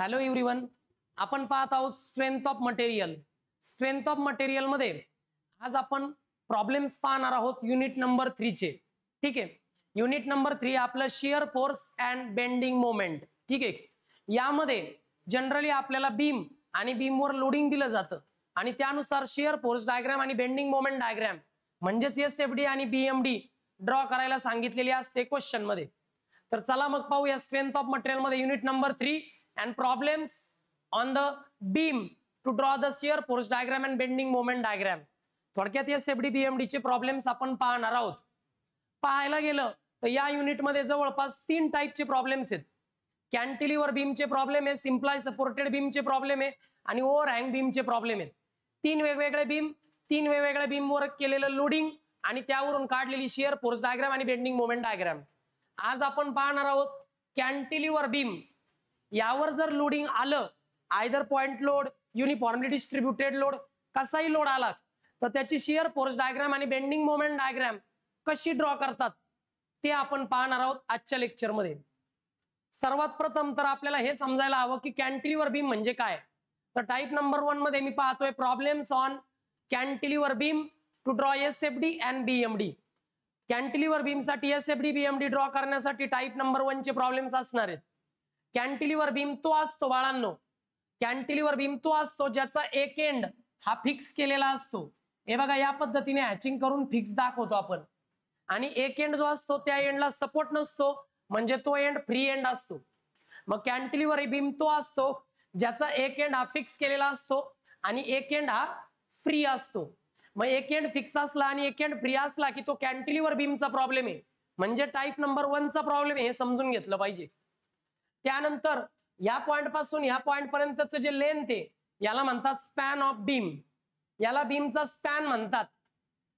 Hello everyone, आपण पाहत आहोत strength of material. Strength of material मध्ये आज आपण प्रॉब्लेम्स पाहणार आहोत युनिट नंबर 3 चे. ठीक आहे, युनिट नंबर 3 आपलं shear force and bending moment. ठीक आहे, यामध्ये जनरली आपल्याला बीम आणि बीमवर लोडिंग दिलं जातं आणि त्यानुसार शियर फोर्स डायग्राम आणि बेंडिंग मोमेंट डायग्राम म्हणजेच एसएफडी आणि बीएमडी ड्रॉ करायला सांगितलेली असते क्वेश्चन मध्ये. तर चला मग पाहूया स्ट्रेंथ ऑफ मटेरियल मध्ये unit number 3 and problems on the beam to draw the shear force diagram and bending moment diagram. थोडक्यात एसएफडी बीएमडी चे प्रॉब्लेम्स आपण पाहणार आहोत. पाहायला गेलं तर या युनिट मध्ये जवळपास 3 टाइपचे प्रॉब्लेम्स आहेत. कॅन्टिलिव्हर बीमचे प्रॉब्लेम आहे, सिम्प्लाय सपोर्टेड बीमचे प्रॉब्लेम आहे आणि ओव्हरहँग बीमचे प्रॉब्लेम आहेत. 3 वेगवेगळे बीम, 3 वेगवेगळ्या बीमवर केलेलं लोडिंग आणि त्यावरून काढलेली शियर फोर्स डायग्राम आणि बेंडिंग मोमेंट डायग्राम. आज आपण पाहणार आहोत कॅन्टिलिव्हर बीम. यावर जर लोडिंग आलं, either point load, uniformly distributed load, कसाही लोड आला तर त्याची शियर फोर्स डायग्राम आणि बेंडिंग मोमेंट डायग्राम कशी ड्रॉ करतात ते आपण पाहणार आहोत आजच्या लेक्चर मध्ये. सर्वात प्रथम तर आपल्याला हे समजायला हवं की कॅन्टिलिव्हर बीम म्हणजे काय. तर टाइप नंबर 1 मध्ये मी पाहतोय problems on cantilever beam to draw SFD and BMD. Cantilever beam साठी एसएफडी बीएमडी ड्रॉ करण्यासाठी टाइप नंबर 1 चे प्रॉब्लेम्स असणार आहेत. कॅन्टिलिव्हर बीम तो असतो बाळांनो, कॅन्टिलिव्हर बीम तो असतो ज्याचा एक एंड हा फिक्स केलेला असतो. हे बघा, या पद्धतीने हॅचिंग करून फिक्स दाखवतो आपण. आणि एक एंड जो असतो त्या एंडला सपोर्ट नसतो, म्हणजे तो एंड फ्री एंड असतो. मग कॅन्टिलिव्हर बीम तो असतो ज्याचा एक एंड हा फिक्स केलेला असतो आणि एक एंड हा फ्री असतो. मग एक एंड फिक्स असला आणि एक एंड फ्री असला की तो कॅन्टिलिव्हर बीमचा प्रॉब्लेम आहे, म्हणजे टाइप नंबर 1 चा प्रॉब्लेम आहे, हे समजून घेतलं पाहिजे. त्यानंतर या पॉइंट पासून या पॉइंट पर्यंतचं जे लेंथ आहे याला म्हणतात स्पॅन ऑफ बीम. याला बीमचा स्पॅन म्हणतात.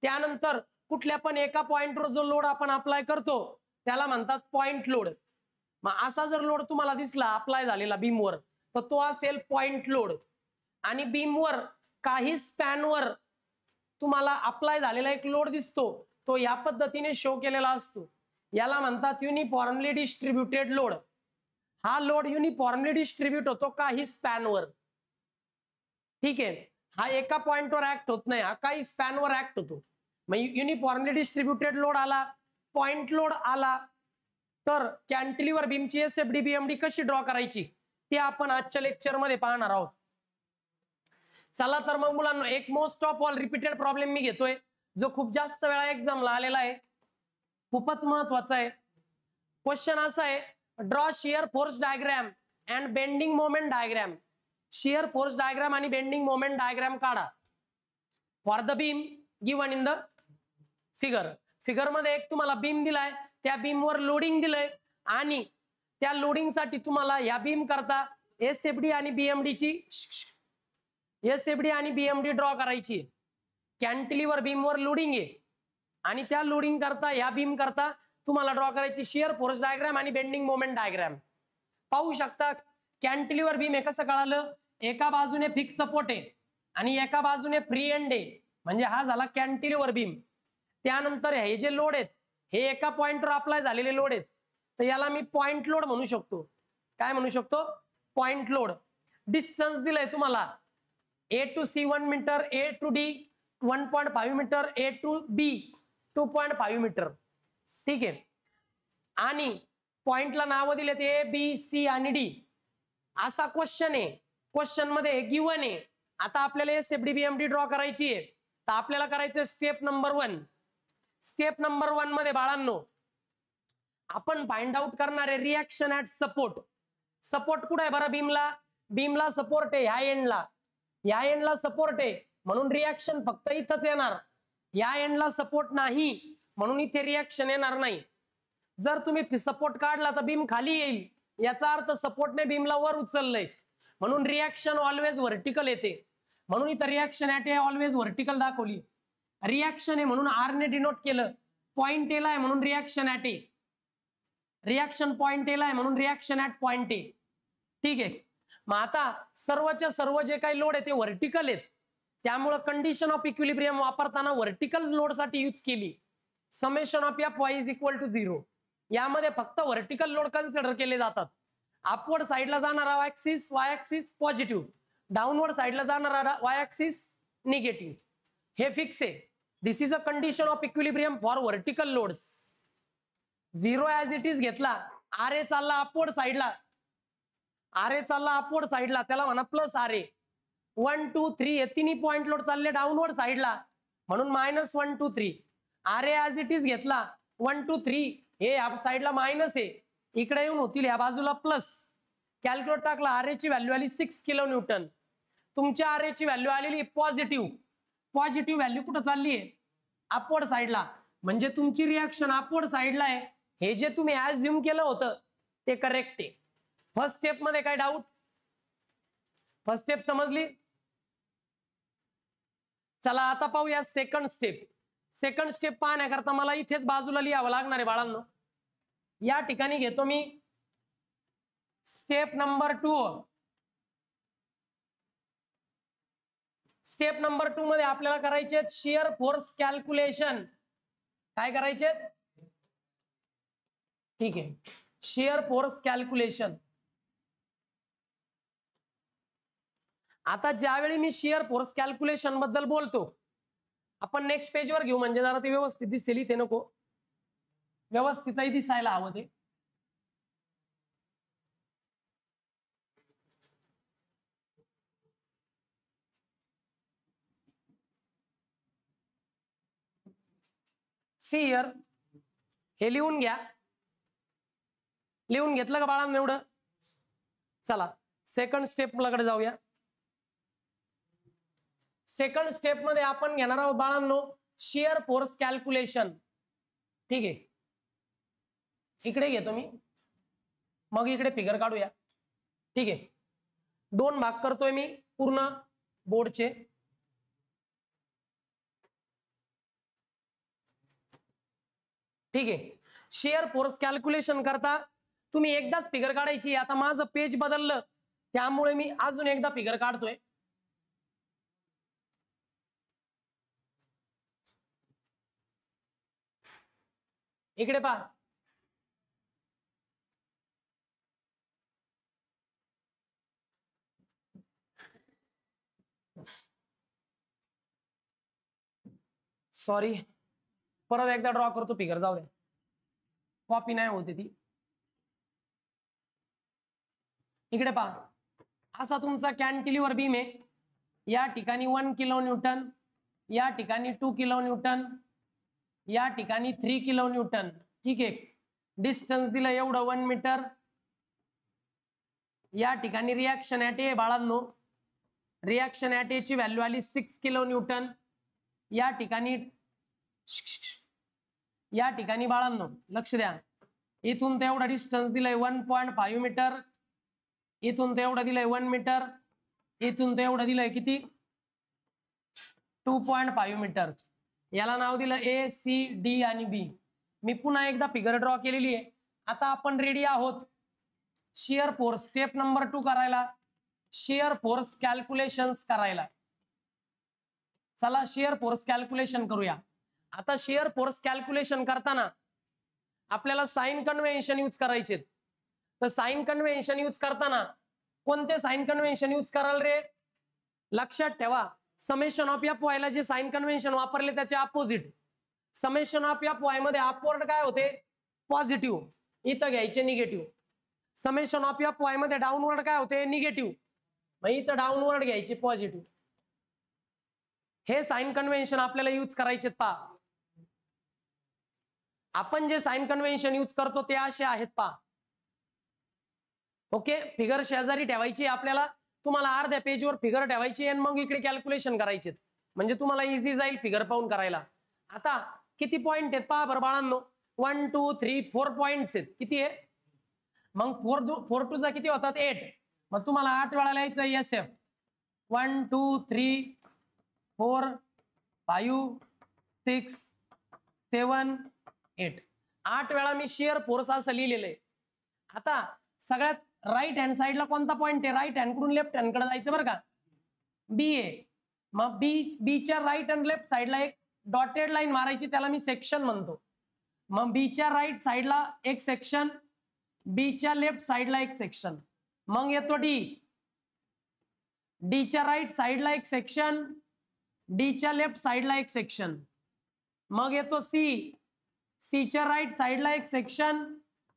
त्यानंतर कुठल्या पण एका पॉइंटवर जो लोड आपण अप्लाय करतो त्याला म्हणतात पॉइंट लोड. मग असा जर लोड तुम्हाला दिसला अप्लाय झालेला बीमवर तर तो असेल पॉइंट लोड. आणि बीमवर काही स्पॅनवर तुम्हाला अप्लाय झालेला एक लोड दिसतो तो या पद्धतीने शो केलेला असतो. याला म्हणतात युनिफॉर्मली डिस्ट्रीब्युटेड लोड. हा लोड युनिफॉर्मली डिस्ट्रीब्यूट होतो काही स्पॅनवर. ठीक आहे, हा एका पॉइंटवर ऍक्ट होत नाही, हा काही स्पॅनवर ऍक्ट होतो. मग युनिफॉर्मली डिस्ट्रीब्युटेड लोड आला, पॉइंट लोड आला, तर कॅन्टिलिव्हर बीमची एसएफडी बीएमडी कशी ड्रॉ करायची ते आपण आजच्या लेक्चर मध्ये पाहणार आहोत. चला तर मग मुलांना एक most of all repeated problem मी घेतोय जो खूप जास्त वेळा एक्झामला आलेला आहे, खूपच महत्वाचा आहे. क्वेश्चन असा आहे, draw shear force diagram and bending moment diagram. Shear force diagram आणि बेंडिंग मोमेंट डायग्राम काढा for the beam given in the figure. Figure मध्ये एक तुम्हाला बीम दिलाय, त्या बीमवर लोडिंग दिलंय आणि त्या लोडिंग साठी तुम्हाला या बीम करता एसएफडी आणि बीएमडी ड्रॉ करायची. कॅन्टिलिव्हर बीमवर लोडिंग आहे आणि त्या लोडिंग करता या बीम करता तुम्हाला ड्रॉ करायची शियर फोर्स डायग्राम आणि बेंडिंग मोमेंट डायग्राम. पाहू शकता कॅन्टिलिव्हर बीम हे कसं कळालं, एका बाजूने फिक्स सपोर्ट आहे आणि एका बाजूने फ्री एंड आहे, म्हणजे हा झाला कॅन्टिलिव्हर बीम. त्यानंतर हे जे लोड आहेत हे एका पॉइंटवर अप्लाय झालेले लोड आहेत, तर याला मी पॉइंट लोड म्हणू शकतो. काय म्हणू शकतो? Point load. डिस्टन्स दिलंय तुम्हाला A to C 1 मीटर, A to D 1.5 मीटर, A to B 2.5 मीटर. ठीक आहे, आणि पॉइंटला नाव दिलेत ए बी सी आणि डी. असा क्वेश्चन आहे, क्वेश्चन मध्ये गिवन आहे. आता आपल्याला एसएफडी बीएमडी ड्रॉ करायची आहे, तर आपल्याला करायचं स्टेप नंबर 1. स्टेप नंबर 1 मध्ये बाळांनो आपण फाइंड आउट करणार आहे रिएक्शन ऍट सपोर्ट. सपोर्ट कुठे आहे बरं बीमला? बीमला सपोर्ट आहे ह्या एंडला, या एंडला सपोर्ट आहे म्हणून रिएक्शन फक्त इथंच येणार. या एंडला सपोर्ट नाही म्हणून इथे रिएक्शन येणार नाही. जर तुम्ही सपोर्ट काढला तर बीम खाली येईल, याचा अर्थ सपोर्टने बीमला वर उचललंय म्हणून रिएक्शन ऑलवेज व्हर्टिकल येते. म्हणून इथं reaction at a always vertical दाखवली. रिएक्शन आहे म्हणून आर ने डिनोट केलं. पॉइंट एला आहे म्हणून reaction at A, reaction point एला आहे म्हणून रिएक्शन ऍट पॉइंट ए. ठीक आहे, मग आता सर्वच्या सर्व जे काही लोड आहे ते व्हर्टिकल आहेत, त्यामुळे कंडिशन ऑफ इक्विलिब्रियम वापरताना व्हर्टिकल लोड साठी यूज केली. Summation of F Y is equal to 0. यामध्ये फक्त व्हर्टिकल लोड कन्सिडर केले जातात. अपवर्ड साईडला जाणारा axis Y axis positive, downward साईडला जाणारा वाय ऍक्सिस निगेटिव्ह. हे फिक्स आहे. This is a condition of equilibrium for vertical loads. 0 as it is घेतला, आर ए चालला अपवर्ड साईडला, आर ए चालला अपवर्ड साईडला, त्याला म्हणा प्लस आर ए. 1 2 3 हे तिन्ही पॉइंट लोड चालले डाऊनवर्ड साईडला, म्हणून -1 2 3. R A as it is घेतला 1 2 3 हे या साईडला मायनस आहे, इकडे येऊन होतील या बाजूला प्लस. कॅल्क्युलेट टाकला, आर ए ची व्हॅल्यू आली 6 किलो न्यूटन. तुमच्या आर ए ची व्हॅल्यू आलेली पॉझिटिव्ह. पॉझिटिव्ह व्हॅल्यू कुठं चालली आहे? अपवर्ड साईडला. म्हणजे तुमची रिॲक्शन अपवर्ड साईडला आहे. हे जे तुम्ही ऍज्युम केलं होतं ते करेक्ट आहे. फर्स्ट स्टेप मध्ये काय डाऊट? फर्स्ट स्टेप समजली? चला आता पाहूया सेकंड स्टेप. सेकंड स्टेप पाहण्याकरता मला इथेच बाजूला लिहावं लागणार आहे बाळांनो. या ठिकाणी घेतो मी स्टेप नंबर 2. स्टेप नंबर 2 मध्ये आपल्याला करायचे शियर फोर्स कॅल्क्युलेशन. काय करायचे? ठीक आहे, शियर फोर्स कॅल्क्युलेशन. आता ज्यावेळी मी शियर फोर्स कॅल्क्युलेशन बद्दल बोलतो, आपण नेक्स्ट पेजवर घेऊ म्हणजे जरा ते व्यवस्थित दिसेल. इथे नको, व्यवस्थितही दिसायला हवं ते. शियर हे लिहून घ्या. लिहून घेतलं का बाळांनो एवढं? चला सेकंड स्टेपकडे जाऊया. सेकंड स्टेप मध्ये आपण घेणार आहोत बाळांनो शियर फोर्स कॅल्क्युलेशन. ठीक आहे, इकडे घेतो मी, मग इकडे फिगर काढूया. ठीक आहे, 2 भाग करतोय मी पूर्ण बोर्डचे. ठीक आहे, शियर फोर्स कॅल्क्युलेशन करता तुम्ही एकदाच फिगर काढायची. आता माझं पेज बदललं त्यामुळे मी अजून एकदा फिगर काढतोय. इकडे पहा, सॉरी परत एकदा ड्रॉ करतो फिगर. जाऊ द्या, कॉपी नाही होते ती. इकडे पहा, असा तुमचा कॅन्टिलिव्हर बीम आहे. या ठिकाणी 1 किलो न्यूटन, या ठिकाणी 2 किलो न्यूटन, या ठिकाणी 3 किलो न्यूटन. ठीक आहे, डिस्टन्स दिलं एवढं 1 मीटर. या ठिकाणी रिॲक्शन ऍट ए बाळांनो, रिॲक्शन ऍट ए ची व्हॅल्यू आली 6 किलो न्यूटन. या ठिकाणी बाळांनो लक्ष द्या, इथून तेवढा डिस्टन्स दिलाय 1.5 मीटर, इथून तेवढं दिलंय 1 मीटर, इथून तेवढं दिलंय किती 2.5 मीटर. याला नाव दिलं ए सी डी आणि बी. मी पुन्हा एकदा फिगर ड्रॉ केलेली आहे. आता आपण रेडी आहोत शियर फोर्स स्टेप नंबर 2 करायला, शियर फोर्स कॅल्क्युलेशन्स करायला. चला शियर फोर्स कॅल्क्युलेशन करूया. आता शियर फोर्स कॅल्क्युलेशन करताना आपल्याला साइन कन्व्हेन्शन यूज करायचे. तर साइन कन्व्हेन्शन यूज करताना कोणते साइन कन्व्हेन्शन यूज कराल रे? लक्षात ठेवा, समेशन ऑफ एफ वाय ला जे साइन कन्व्हेन्शन वापरले त्याचे opposite. Summation of F Y मध्ये अपवर्ड काय होते? पॉझिटिव्ह, इथं घ्यायचे negative. Summation of F Y मध्ये डाऊनवर्ड काय होते? निगेटिव्ह, मग इथं डाऊनवर्ड घ्यायचे पॉझिटिव्ह. हे साइन कन्व्हेन्शन आपल्याला यूज करायचे. पहा आपण जे साइन कन्व्हेन्शन यूज करतो ते असे आहेत. पहा ओके, फिगर शेजारी ठेवायची आपल्याला. तुम्हाला अर्ध्या पेजवर फिगर ठेवायची आणि मग इकडे कॅल्क्युलेशन करायचे, म्हणजे तुम्हाला इझी जाईल फिगर पाहून करायला. आता किती पॉइंट आहेत पहा बरं बाळांनो, 1 2 3 4 पॉइंट्स आहेत. किती आहे मग? 4 2 चा किती होतात? 8. मग तुम्हाला 8 वेळा लिहायचं एस एफ. 1 2 3 4 5 6 7 8. 8 वेळा मी शियर फोर्स असं लिहिलेलं आहे. आता सगळ्यात राईट हँड साईडला कोणता पॉइंट आहे? राईट हँड कडून लेफ्ट हँड कडे जायचं बरं का, बी आहे. मग बीच्या राईट अँड लेफ्ट साईडला एक डॉटेड लाईन मारायची, त्याला मी सेक्शन म्हणतो. मग बीच्या राईट साईडला एक सेक्शन, बीच्या लेफ्ट साईडला एक सेक्शन, मग येतो डी, डीच्या राईट साईडला एक सेक्शन, डीच्या लेफ्ट साईडला एक सेक्शन, मग येतो सी, सीच्या राईट साईडला एक सेक्शन,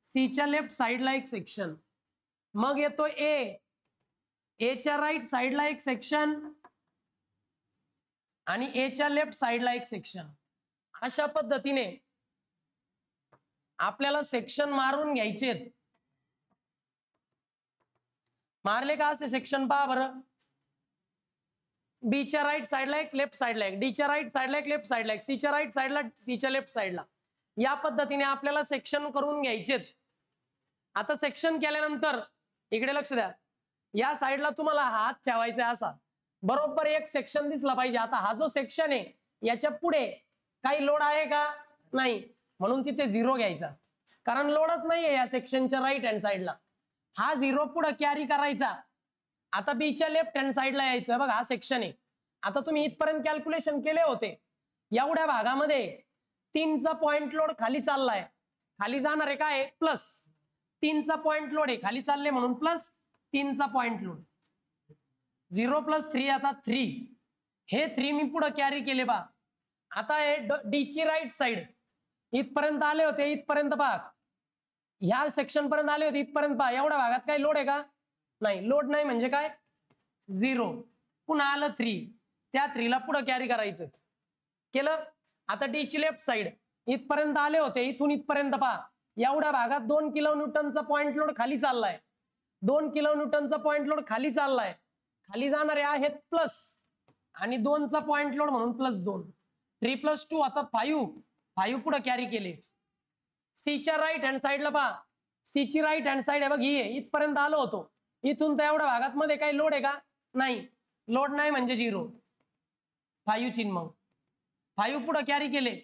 सीच्या लेफ्ट साईडला एक सेक्शन, मग येतो ए, एच्या राईट साईडला एक सेक्शन आणि एच्या लेफ्ट साईडला एक सेक्शन. अशा पद्धतीने आपल्याला सेक्शन मारून घ्यायचे. मारले का असे सेक्शन? पहा बरं, बीच्या राईट साईडला एक, लेफ्ट साईडला एक, डीच्या राईट साईडला एक, लेफ्ट साईडला एक, सीच्या राईट साईडला, सीच्या लेफ्ट साईडला. या पद्धतीने आपल्याला सेक्शन करून घ्यायचे. आता सेक्शन केल्यानंतर इकडे लक्ष द्या, या साईडला तुम्हाला हात ठेवायचा असा, बरोबर एक सेक्शन दिसला पाहिजे. आता हा जो सेक्शन आहे याच्या पुढे काही लोड आहे का? नाही, म्हणून तिथे 0 घ्यायचा, कारण लोडच नाहीये या सेक्शनच्या राईट हँड साईडला. हा 0 पुढे कॅरी करायचा. आता बीच्या लेफ्ट हँड साईडला यायचं. बघा हा सेक्शन आहे. आता तुम्ही इथपर्यंत कॅल्क्युलेशन केले होते, एवढ्या भागामध्ये 3चा पॉइंट लोड खाली चाललाय, खाली जाणार आहे काय? प्लस 3चा पॉइंट लोड आहे, खाली चालले म्हणून प्लस 3चा पॉइंट लोड. 0 + 3 आता 3, हे 3 मी पुढे कॅरी केले बा. आता हे डीची राईट साईड, इथपर्यंत आले होते, इथपर्यंत पहा, ह्या सेक्शन पर्यंत आले होते, इथपर्यंत पहा. एवढ्या भागात काही लोड आहे का? नाही, लोड नाही म्हणजे काय? 0. पुन्हा आलं 3, त्या 3ला पुढे कॅरी करायचं. केलं. आता डीची लेफ्ट साईड, इथपर्यंत आले होते, इथून इथपर्यंत पहा, एवढ्या भागात 2 किलो न्यूटनचा पॉइंट लोड खाली चाललाय, 2 किलो न्यूटनचा पॉइंट लोड खाली चाललाय, खाली जाणारे आहेत प्लस, आणि 2चा पॉइंट लोड म्हणून +2, 3 + 2 आता 5 पुढे कॅरी केले. सीच्या राईट हँड साईडला पहा, सीची राईट हँड साईड आहे बघ, ही आहे, इथपर्यंत आलो होतो, इथून तर एवढ्या भागात मध्ये काही लोड आहे का? नाही, लोड नाही म्हणजे 0. 5 चिन्ह, मग 5 पुढे कॅरी केले,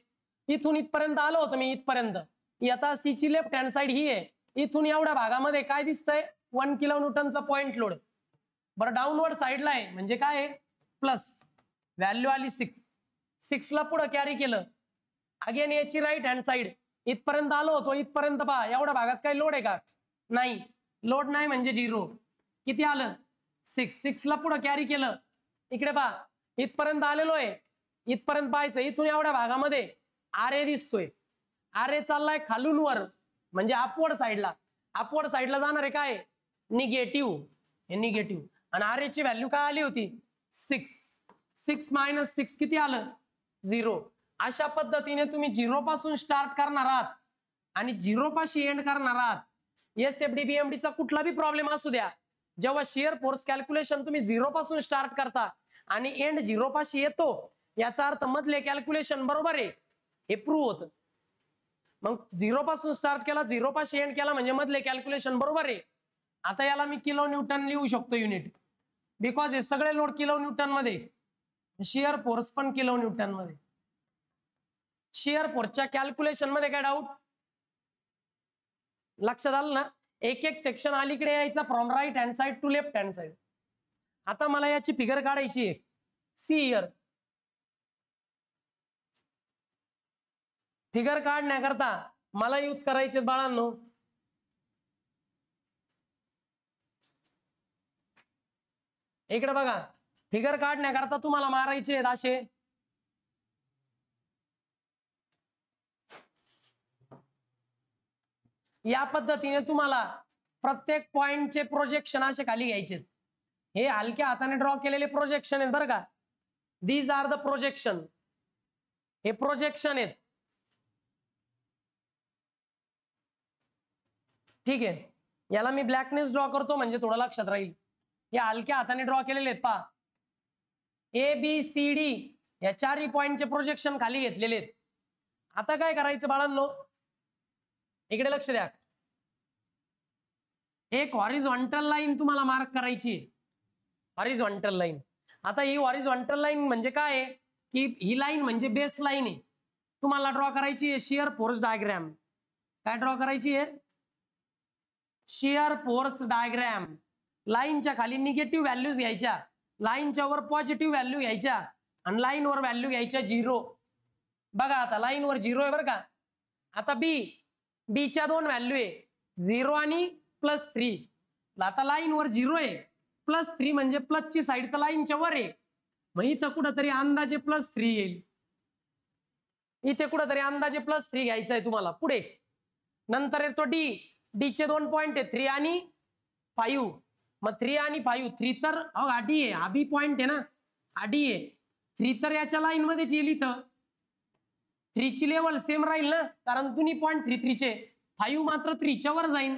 इथून इथपर्यंत आलो होतो मी, इथपर्यंत. आता सीची लेफ्ट हँड साईड ही आहे, इथून एवढ्या भागामध्ये काय दिसतंय? 1 किलो न्यूटनचा पॉइंट लोड. बरं, डाऊनवर्ड साईडला आहे म्हणजे काय आहे? प्लस, व्हॅल्यू आली 6, 6ला पुढे कॅरी केलं. अगेन याची राईट हँड साईड, इथपर्यंत आलो होतो, इथपर्यंत पहा, एवढ्या भागात काही लोड आहे का? नाही, लोड नाही म्हणजे 0. किती आलं? 6. 6ला पुढे कॅरी केलं. इकडे पहा, इथपर्यंत आलेलो आहे, इथपर्यंत पाहायचं, इथून एवढ्या भागामध्ये आर दिसतोय. आर चाललाय खालून वर म्हणजे अपवर्ड साईडला. अपवर्ड साईडला जाणार आहे काय? निगेटिव्ह. हे निगेटिव्ह. आणि आर ची व्हॅल्यू काय आली होती? 6. 6 - 6 किती आलं? 0. अशा पद्धतीने तुम्ही 0 पासून स्टार्ट करणार आहात आणि 0 पाशी एंड करणार आहात. एसएफडी बीएमडीचा कुठला बी प्रॉब्लेम असू द्या, जेव्हा शिअर फोर्स कॅल्क्युलेशन तुम्ही 0 पासून स्टार्ट करता आणि एंड 0 पाशी येतो, याचा अर्थ मधले कॅल्क्युलेशन बरोबर आहे हे प्रूव्ह होतं. मग 0 पासून स्टार्ट केला, 0 पाशी एंड केला म्हणजे मधले कॅल्क्युलेशन बरोबर आहे. आता याला मी किलो न्यूटन लिहू शकतो युनिट, बिकॉज हे सगळे लोड किलो न्यूटन मध्ये, शिअर फोर्स पण किलो न्यूटन मध्ये. शिअर फोर्सच्या कॅल्क्युलेशन मध्ये काय डाऊट? लक्षात आलं ना? एक एक सेक्शन अलीकडे यायचा, from right hand side to left hand side. आता मला याची फिगर काढायची आहे. सी हिअर, फिगर काढण्याकरता मला यूज करायचे बाळांनो इकडे बघा, फिगर काढण्याकरता तुम्हाला मारायचे आहेत असे या पद्धतीने. तुम्हाला प्रत्येक पॉइंटचे प्रोजेक्शन असे खाली घ्यायचे. हे हलक्या हाताने ड्रॉ केलेले प्रोजेक्शन आहेत बरं का. These are the projection. हे प्रोजेक्शन आहेत, ठीक आहे. याला मी ब्लॅकनेस ड्रॉ करतो म्हणजे थोडं लक्षात राहील. या हलक्या हाताने ड्रॉ केलेले आहेत पहा. ए बी सी डी या चारही पॉइंटचे प्रोजेक्शन खाली घेतलेले आहेत. आता काय करायचं बाळांनो, इकडे लक्ष द्या. एक हॉरिझॉन्टल लाईन तुम्हाला मार्क करायची, हॉरिझॉन्टल लाईन. आता ही हॉरिझॉन्टल लाईन म्हणजे काय आहे की ही लाईन म्हणजे बेस लाईन आहे. तुम्हाला ड्रॉ करायची आहे शिअर फोर्स डायग्राम. काय ड्रॉ करायची आहे? Shear force diagram. लाईनच्या खाली निगेटिव्ह व्हॅल्यूज घ्यायच्या, लाईनच्या वर पॉझिटिव्ह व्हॅल्यू घ्यायच्या आणि लाईन वर व्हॅल्यू घ्यायच्या 0. बघा आता लाईन वर 0 आहे बरं का. आता बी, बीच्या 2 व्हॅल्यू आहे, 0 आणि +3. आता लाईनवर 0 आहे, +3 म्हणजे प्लसची साईड तर लाईनच्या वर आहे, मग इथं कुठंतरी अंदाजे +3 येईल. इथे कुठंतरी अंदाजे +3 घ्यायचं आहे तुम्हाला. पुढे नंतर येतो डी चे 2 पॉइंट आहे 3 आणि 5. मग 3 आणि 5, 3 तर डी आहे, हा बी पॉइंट आहे ना, डी आहे. 3 तर याच्या लाईन मध्येच येईल. इथं 3 ची लेवल सेम राहील ना, कारण दोन्ही पॉइंट 3 3 चे. 5 मात्र 3 च्या वर जाईल,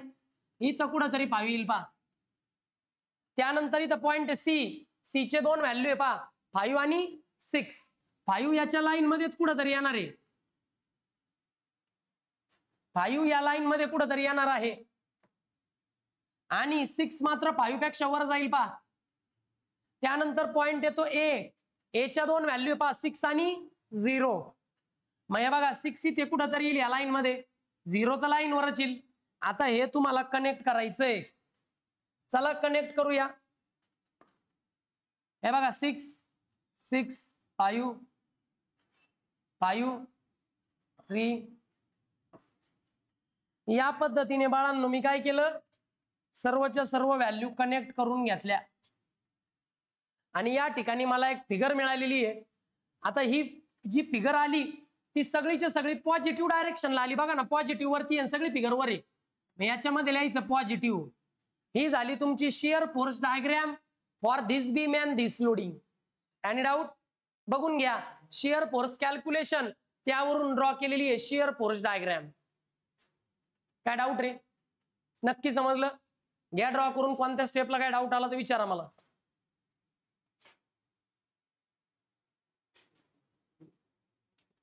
इथं कुठंतरी 5 येईल पा. त्यानंतर इथं पॉइंट सी चे 2 व्हॅल्यू आहे पा, 5 आणि 6. 5 याच्या लाईन मध्येच कुठंतरी येणार आहे, 5 या लाईन मध्ये कुठंतरी येणार आहे, आणि 6 मात्र 5 पेक्षा वर जाईल पा. त्यानंतर पॉइंट येतो ए च्या 2 व्हॅल्यू पा, 6 आणि 0. मग हे बघा 6 इथे कुठंतरी येईल या लाईन मध्ये, 0 तर लाईन वरच येईल. आता हे तुम्हाला कनेक्ट करायचंय, चला कनेक्ट करूया. हे बघा 6 6 5 5 3. या पद्धतीने बाळांनो मी काय केलं, सर्वच्या सर्व व्हॅल्यू कनेक्ट करून घेतल्या आणि या ठिकाणी मला एक फिगर मिळालेली आहे. आता ही जी फिगर आली ती सगळीच्या सगळी पॉझिटिव्ह डायरेक्शनला आली. बघा ना, पॉझिटिव्ह वरती आहे, सगळी फिगर वर आहे. याच्यामध्ये लिहायचं पॉझिटिव्ह. ही झाली तुमची shear force diagram for this beam and this loading. Any doubt? बघून घ्या, शिअर फोर्स कॅल्क्युलेशन त्यावरून ड्रॉ केलेली आहे शिअर फोर्स डायग्राम. काय डाऊट रे? नक्की समजलं? घ्या ड्रॉ करून, कोणत्या स्टेपला काय डाऊट आला तर विचारा मला.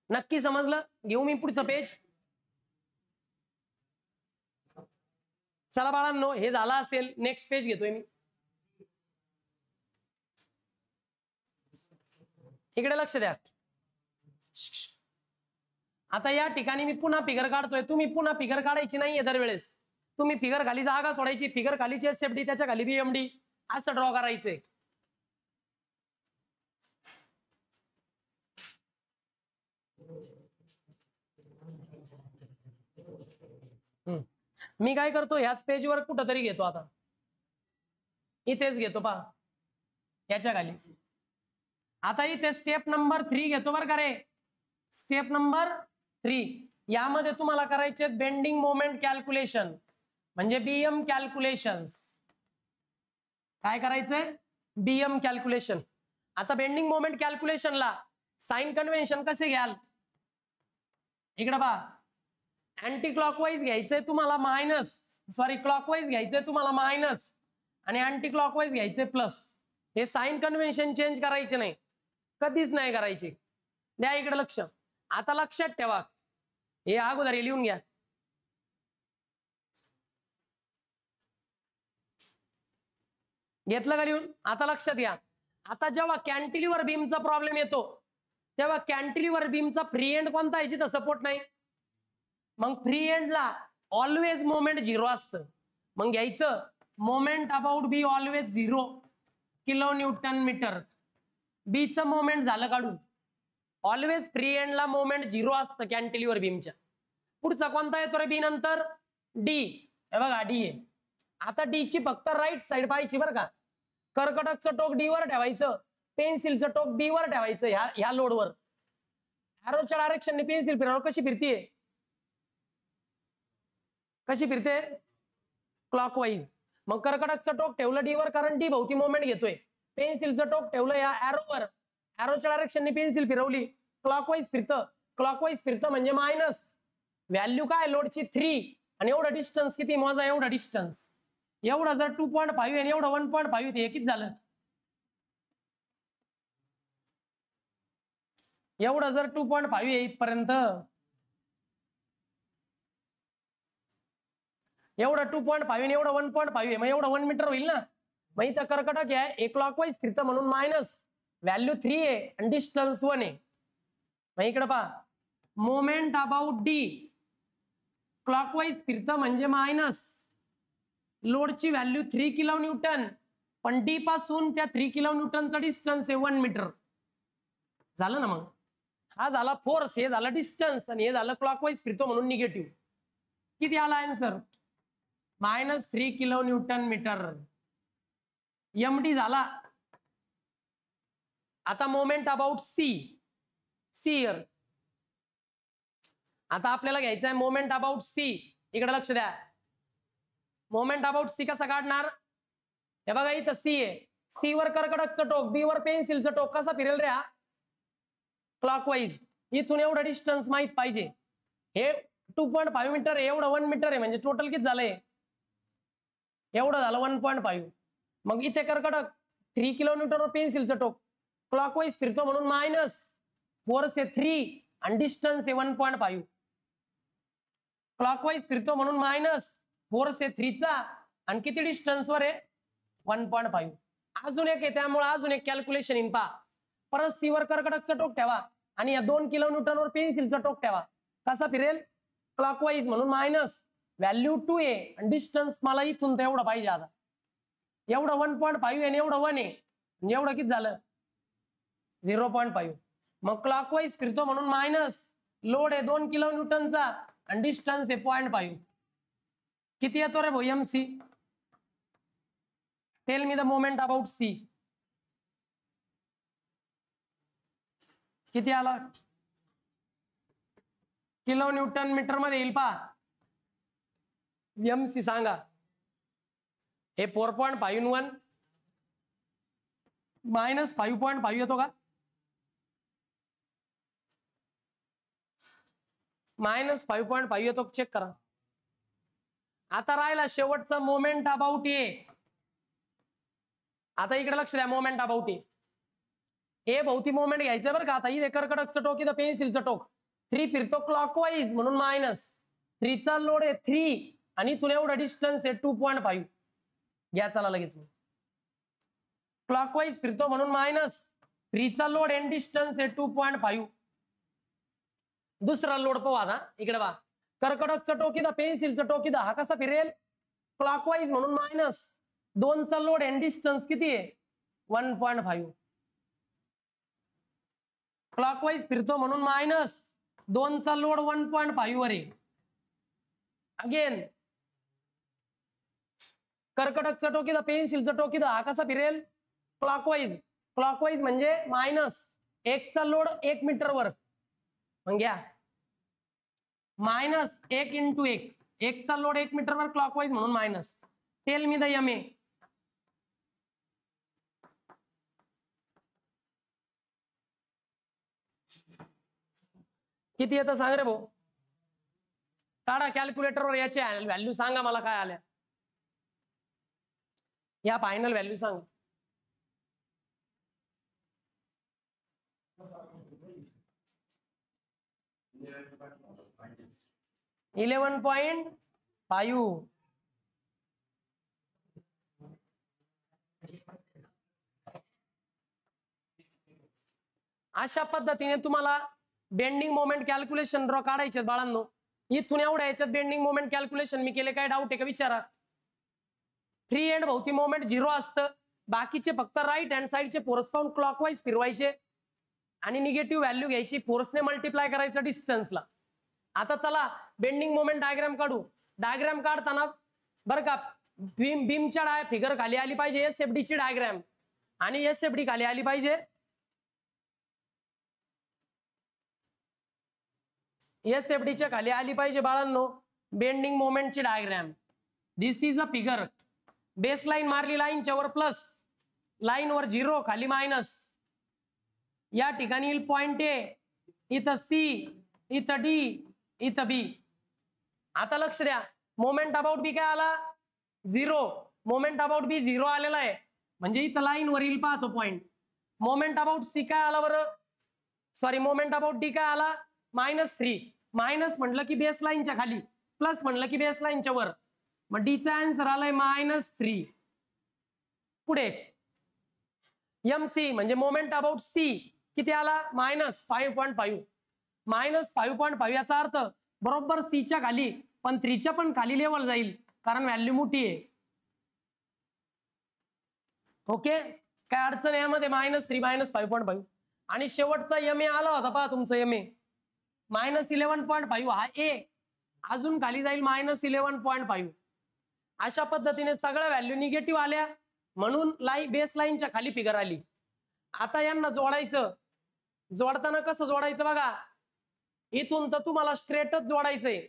नक्की समजलं? घेऊ मी पुढचं पेज. चला बाळांनो, हे झालं असेल, नेक्स्ट पेज घेतोय मी. इकडे लक्ष द्या. आता या ठिकाणी मी पुन्हा फिगर काढतोय, तुम्ही पुन्हा फिगर काढायची नाहीये दरवेळेस. तुम्ही फिगर खाली जागा सोडायची, फिगर खालीची एसएफडी, त्याच्या खाली बीएमडी, असं ड्रॉ करायचंय. मी काय करतो, ह्याच पेजवर कुठंतरी घेतो, आता इथेच घेतो पहा, याच्या खाली. आता इथे स्टेप नंबर 3 घेतो बरं का रे. स्टेप नंबर 3 यामध्ये तुम्हाला करायचे बेंडिंग मोमेंट कॅल्क्युलेशन, म्हणजे बीएम कॅल्क्युलेशन्स. काय करायचंय? BM calculation. आता बेंडिंग मोमेंट कॅल्क्युलेशनला साइन कन्व्हेन्शन कसे घ्याल? इकडे पहा, अँटी क्लॉकवाईज घ्यायचंय तुम्हाला क्लॉकवाईज घ्यायचंय तुम्हाला मायनस, आणि अँटी क्लॉकवाईज घ्यायचंय प्लस. हे साइन कन्व्हेन्शन चेंज करायचे नाही, कधीच नाही करायचे. द्या इकडे लक्ष. आता लक्षात ठेवा, हे अगोदर लिहून घ्या. घेतलं का लिहून? आता लक्षात घ्या, आता जेव्हा कॅन्टिलिव्हर बीमचा प्रॉब्लेम येतो तेव्हा कॅन्टिलिव्हर बीमचा फ्री एंड कोणता आहे जिथं सपोर्ट नाही? मग फ्री एंडला ऑलवेज मोमेंट 0 असतं. मग घ्यायचं moment about B always 0 kilo Newton metre. बीचं मोमेंट झालं काढून. ऑलवेज फ्री एंडला मोमेंट 0 असतं कॅन्टिलिव्हर बीमच्या. पुढचा कोणता येतो रे बी नंतर? डी. हे बघा डी आहे. आता डी ची फक्त राईट साइड पाहायची बरं का. कर्कटकचं टोक डी वर ठेवायचं, पेन्सिलचं टोक बी वर ठेवायचं. ह्या लोडवर एरोच्या डायरेक्शनने पेन्सिल फिरवलं, कशी फिरतीये? कशी फिरते? क्लॉकवाईज. मग कर्कटकचं टोक ठेवलं डी वर, कारण डी भोवती मोमेंट घेतोय. पेन्सिलचं टोक ठेवलं या एरोवर, एरोच्या डायरेक्शनने पेन्सिल फिरवली, क्लॉकवाईज फिरतं. क्लॉकवाईज फिरतं म्हणजे मायनस. व्हॅल्यू काय लोडची? 3. आणि एवढं डिस्टन्स किती? मोजा एवढा डिस्टन्स. एवढं जर 2.5 आणि एवढं 1.5 ते किती झालं? एवढं जर 2.5 आहे इथपर्यंत, एवढं 2.5 आणि एवढं 1.5 आहे, मग एवढं 1 मीटर होईल ना. मग इथं कर्कटक आहे, एक क्लॉकवाईज फिरतं म्हणून मायनस. व्हॅल्यू 3 आहे आणि डिस्टन्स 1 आहे. मग इकडे पहा, मोमेंट अबाउट डी क्लॉकवाईज फिरतं म्हणजे मायनस. लोडची व्हॅल्यू 3 किलो न्यूटन, पण डी पासून त्या 3 किलो न्यूटनचा डिस्टन्स आहे 1 मीटर. झालं ना? मग हा झाला फोर्स, हे झालं डिस्टन्स, आणि हे झालं क्लॉकवाईज फिरतो म्हणून निगेटिव्ह. किती आला answer? -3 kilo Newton metre MD झाला. आता मोमेंट अबाउट सी आता आपल्याला घ्यायचा आहे मोमेंट अबाउट सी. इकडे लक्ष द्या. मोमेंट अबाउट सी कसा काढणार? हे बघा इथं सी आहे. सी वर कर्कटकचं टोक, बी वर पेन्सिलचं टोक, कसा फिरेल रे हा? क्लॉकवाईज. इथून एवढं डिस्टन्स माहित पाहिजे. हे 2.5 मीटर, एवढं 1 मीटर आहे, म्हणजे टोटल किती झालंय? एवढं झालं 1.5. मग इथे कर्कटक 3 किलो न्यूटन वर पेन्सिलचं टोक, क्लॉकवाईज फिरतो म्हणून फोर्स आहे 3 आणि डिस्टन्स आहे 1.5. क्लॉकवाईज फिरतो म्हणून फोर्स आहे 3 चा आणि किती डिस्टन्स वर आहे? 1.5. अजून एक आहे, त्यामुळे अजून एक कॅल्क्युलेशन इन पा. परत सी वर कर्कटकचं टोक ठेवा आणि या 2 किलो न्यूटन वर पेन्सिलचं टोक ठेवा. कसा फिरेल? क्लॉकवाईज म्हणून व्हॅल्यू 2 आहे आणि डिस्टन्स मला इथून तर एवढं पाहिजे. आता एवढं 1.5 आहे आणि एवढं 1 आहे, म्हणजे एवढं किती झालं? 0.5. मग क्लॉकवाईज फिरतो म्हणून लोड आहे 2 किलो न्यूटनचा आणि डिस्टन्स आहे 0.5. किती येतो रे भाऊ MC? Tell me the moment about C. किती आला? किलो न्यूटन मीटर मध्ये येईल पा. MC सांगा. हे 4.5 -5.5 येतो का? -5.5 येतो, चेक करा. आता राहिला शेवटचा मोमेंट अबाउट ए. आता इकडे लक्ष द्या. मोमेंट अबाउट ए भोवती मोमेंट घ्यायचं बरं का. आता इथे कर्कटकचं टोक, इथं पेन्सिलचं टोक. 3 फिरतो क्लॉकवाईज म्हणून -3 चा लोड आहे 3 आणि इथून एवढं डिस्टन्स आहे 2.5. घ्या चला लगेच. क्लॉकवाईज फिरतो म्हणून -3 चा लोड एंड डिस्टन्स आहे 2.5. दुसरा लोड पाहू. आता इकडे पहा. कर्कटकचं टोक इथं, पेन्सिलचं टोक इथं. हा कसा फिरेल? क्लॉकवाईज म्हणून -2 चा लोड एंड डिस्टन्स किती आहे? 1.5. क्लॉकवाईज फिरतो म्हणून -2 चा लोड 1.5 वर आहे. अगेन कर्कटकचं टोक इथं, पेन्सिलचं टोक इथं. हा कसा फिरेल? क्लॉकवाईज. क्लॉकवाईज म्हणजे -1 चा लोड 1 मीटर वर. मग घ्या -1 × 1. 1 चा लोड 1 मीटर वर क्लॉकवाईज म्हणून टेल मी द MA. किती येतं सांग रे भाऊ? काढा कॅल्क्युलेटरवर याचे व्हॅल्यू सांगा मला काय आल्या. या फायनल व्हॅल्यू सांगा. 11.5. अशा पद्धतीने तुम्हाला बेंडिंग मोमेंट कॅल्क्युलेशन ड्रॉ काढायचे बाळांनो. इथून एवढ्या याच्यात बेंडिंग मोमेंट कॅल्क्युलेशन मी केले. काय डाऊट आहे का विचारा. फ्री एंड भोवती मोमेंट 0 असतं. बाकीचे फक्त राईट हँड साईडचे फोर्स पाहून क्लॉकवाईज फिरवायचे आणि निगेटिव्ह व्हॅल्यू घ्यायची, फोर्सने मल्टिप्लाय करायचं डिस्टन्सला. आता चला बेंडिंग मोमेंट डायग्राम काढू. डायग्राम काढताना बरं का बीमच्या फिगर खाली आली पाहिजे SFD ची डायग्राम आणि SFD खाली आली पाहिजे SFD च्या खाली आली पाहिजे बाळांनो बेंडिंग मोमेंटची diagram. This is a figure. Base line मारली, लाईनच्या वर प्लस, लाईन वर 0, खाली मायनस. या ठिकाणी येईल पॉइंट A, इथं C, इथं D, इथं B. आता लक्ष द्या. मोमेंट अबाउट B काय आला? 0. मोमेंट अबाउट B 0 आलेला आहे, म्हणजे इथं लाईन वर येईल पाहतो पॉइंट. मोमेंट अबाउट C काय आला बरं? सॉरी, मोमेंट अबाउट D काय आला? -3. मायनस म्हटलं की बेस लाईनच्या खाली, प्लस म्हटलं की बेस लाईनच्या वर. मग D चा आन्सर आलाय -3. पुढे MC म्हणजे मोमेंट अबाउट C किती आला? -5.5. -5.5 याचा अर्थ बरोबर C च्या खाली, पण 3 च्या पण खाली लेवल जाईल कारण व्हॅल्यू मोठी आहे. ओके, काय अडचण यामध्ये? -3 -5.5. आणि शेवटचा MA आला होता पहा तुमचा MA -11.5. हा A अजून खाली जाईल -11.5. अशा पद्धतीने सगळ्या व्हॅल्यू निगेटिव्ह आल्या म्हणून बेस लाईनच्या खाली फिगर आली. आता यांना जोडायचं. जोडताना कसं जोडायचं बघा, इथून तर तुम्हाला स्ट्रेटच जोडायचंय.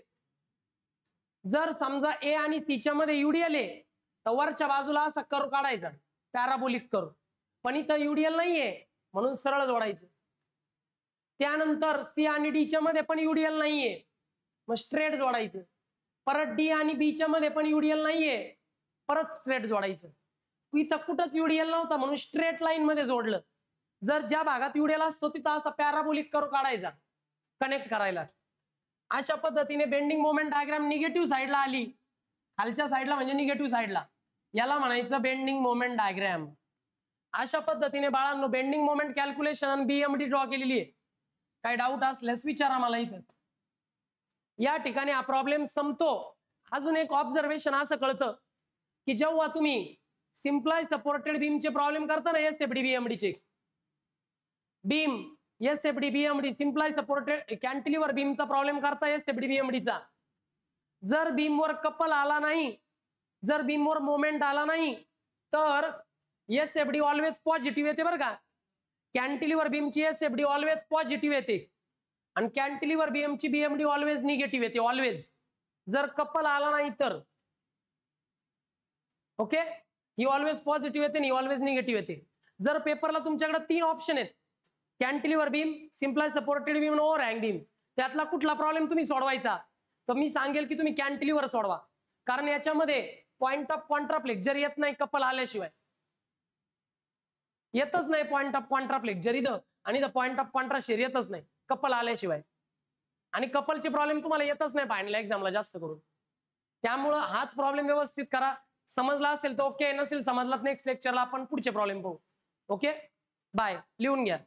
जर समजा ए आणि सी च्या मध्ये युडीएल आहे तर वरच्या बाजूला असा कर्व काढायचा, पॅराबोलिक कर्व. पण इथं युडीएल नाहीये म्हणून सरळ जोडायचं. त्यानंतर सी आणि डी च्या मध्ये पण युडीएल नाहीये मग स्ट्रेट जोडायचं. परत डी आणि बी च्या मध्ये पण युडीएल नाहीये, परत स्ट्रेट जोडायचं. इथं कुठंच युडीएल नव्हता म्हणून स्ट्रेट लाईन मध्ये जोडलं. जर ज्या भागात युडीएल असतो तिथं असा पॅराबोलिक कर्व काढायचा कनेक्ट करायला. अशा पद्धतीने बेंडिंग मोमेंट डायग्राम निगेटिव्ह साईडला आली, खालच्या साईडला म्हणजे निगेटिव्ह साईडला, याला म्हणायचं बेंडिंग मोमेंट डायग्राम. अशा पद्धतीने बाळांनो बेंडिंग मोमेंट कॅल्क्युलेशन आणि बीएमडी ड्रॉ केलेली आहे. काही डाऊट असल्यास विचारा मला. इथं या ठिकाणी हा प्रॉब्लेम संपतो. अजून एक ऑब्झर्वेशन असं कळतं की जेव्हा तुम्ही सिम्प्लाय सपोर्टेड बीमचे प्रॉब्लेम करता ना, एसएफडी बीएमडीचे, beam SFD BMD simply supported cantilever बीमचा प्रॉब्लेम करता एसएफडी बीएमडीचा, जर बीमवर कपल आला नाही, जर बीमवर मोमेंट आला नाही तर एसएफडी ऑलवेज पॉझिटिव्ह येते बरं का. कॅन्टिलिव्हर बीमची एसएफडी ऑलवेज पॉझिटिव्ह येते आणि कॅन्टिलिव्हर बीमची बीएमडी ऑलवेज निगेटिव्ह येते. ऑलवेज जर कपल आला नाही तर. ओके, ही ऑलवेज पॉझिटिव्ह येते आणि ही ऑलवेज निगेटिव्ह येते. जर पेपरला तुमच्याकडे 3 ऑप्शन आहेत, cantilever beam, simply supported beam, overhang beam, त्यातला कुठला प्रॉब्लेम तुम्ही सोडवायचा, तर मी सांगेल की तुम्ही कॅन्टिलिव्हर सोडवा. कारण याच्यामध्ये पॉइंट ऑफ कॉन्ट्राफ्लेक्चर येत नाही कपल आल्याशिवाय. येतच नाही पॉइंट ऑफ कॉन्ट्राफ्लेक्चर इथं, आणि इथं पॉइंट ऑफ कॉन्ट्रास्ट येतच नाही कपल आल्याशिवाय. आणि कपलचे प्रॉब्लेम तुम्हाला येतच नाही फायनल एक्झामला जास्त करून. त्यामुळं हाच प्रॉब्लेम व्यवस्थित करा. समजला असेल तर ओके, नसेल समजला नेक्स्ट लेक्चरला आपण पुढचे प्रॉब्लेम पाहू. Okay, bye. लिहून घ्या.